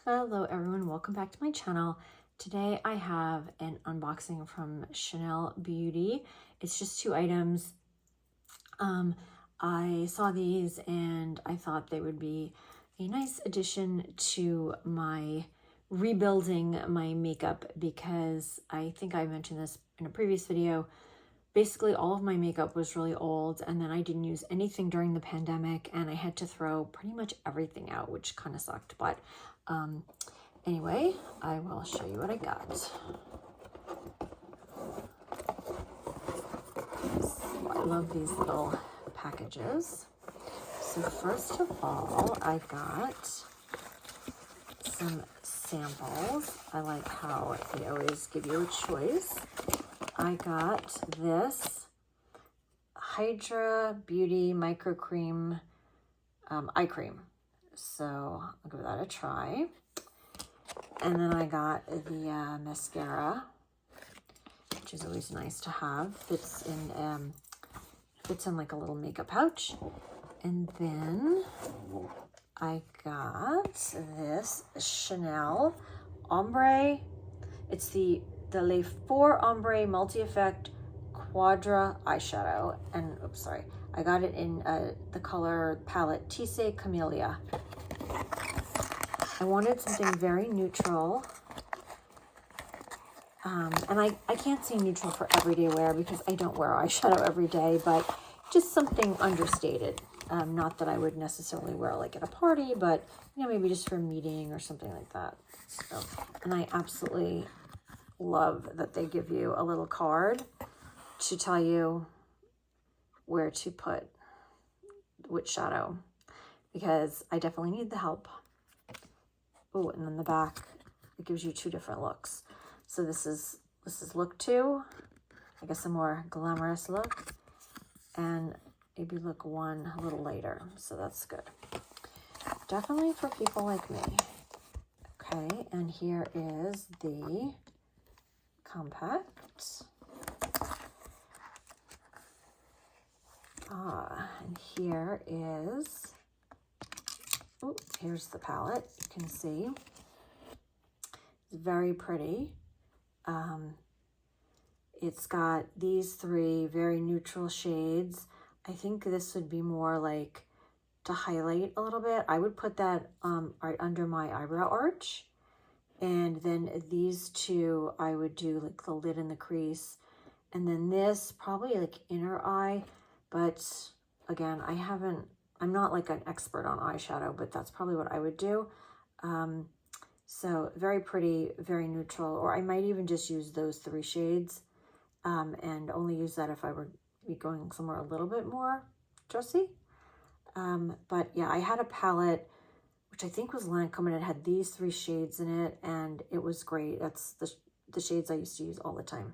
Hello everyone, welcome back to my channel. Today I have an unboxing from Chanel Beauty. It's just 2 items. I saw these and I thought they would be a nice addition to my rebuilding my makeup, because I think I mentioned this in a previous video. Basically all of my makeup was really old, and then I didn't use anything during the pandemic and I had to throw pretty much everything out, which kind of sucked. But anyway, I will show you what I got. So I love these little packages. So first of all, I got some samples. I like how they always give you a choice. I got this Hydra Beauty Micro Cream eye cream. So I'll give that a try. And then I got the mascara, which is always nice to have. Fits in like a little makeup pouch. And then I got this Chanel Ombre. It's the Le Four Ombre Multi-Effect Quadra eyeshadow. And oops, sorry, I got it in the color palette Tisse Camellia. I wanted something very neutral. And I can't say neutral for everyday wear because I don't wear eyeshadow every day, but just something understated. Not that I would necessarily wear like at a party, but you know, maybe just for a meeting or something like that. So, and I absolutely love that they give you a little card to tell you where to put which shadow, because I definitely need the help. Oh, and then the back, it gives you 2 different looks. So this is look 2, I guess a more glamorous look, and maybe look 1 a little later. So that's good. Definitely for people like me. Okay, and here is the compact. And here is, oh, here's the palette. You can see it's very pretty. It's got these 3 very neutral shades. I think this would be more like to highlight a little bit. I would put that right under my eyebrow arch. And then these 2, I would do like the lid and the crease. And then this, probably like inner eye. But again, I'm not like an expert on eyeshadow, but that's probably what I would do. So very pretty, very neutral, or I might even just use those 3 shades and only use that if I were going somewhere a little bit more dressy. But yeah, I had a palette, which I think was Lancome, and it had these 3 shades in it, and it was great. That's the shades I used to use all the time.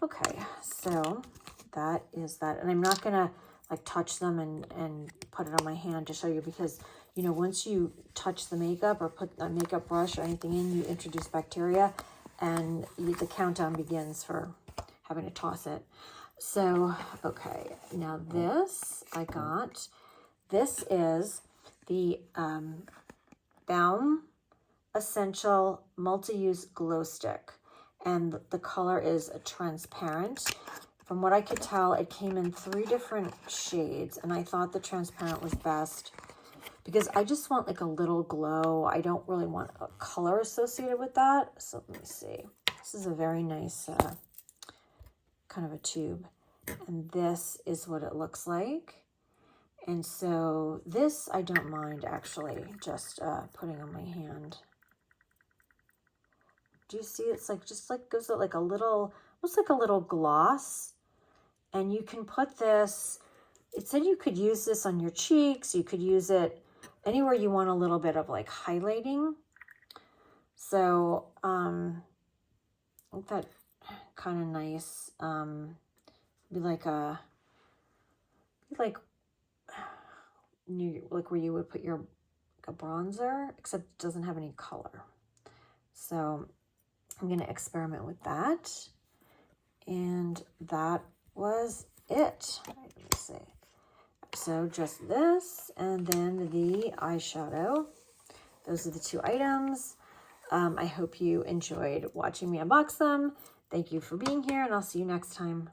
Okay, so that is that. And I'm not gonna like touch them and put it on my hand to show you, because you know, once you touch the makeup or put a makeup brush or anything in, you introduce bacteria, and the countdown begins for having to toss it. So, okay, now this I got. This is the Balm Essential Multi-Use Glow Stick, and the color is transparent. From what I could tell, it came in 3 different shades, and I thought the transparent was best because I just want like a little glow. I don't really want a color associated with that. So let me see. This is a very nice kind of a tube. And this is what it looks like. And so this I don't mind actually just putting on my hand. Do you see? It's like just like gives it like a little, almost like a little gloss. And you can put this, it said you could use this on your cheeks. You could use it anywhere you want a little bit of like highlighting. So I think that kind of nice. Be like where you would put your like a bronzer, except it doesn't have any color. So I'm gonna experiment with that. And that was it. Let me see. So just this, and then the eyeshadow. those are the two items. I hope you enjoyed watching me unbox them. Thank you for being here, and I'll see you next time.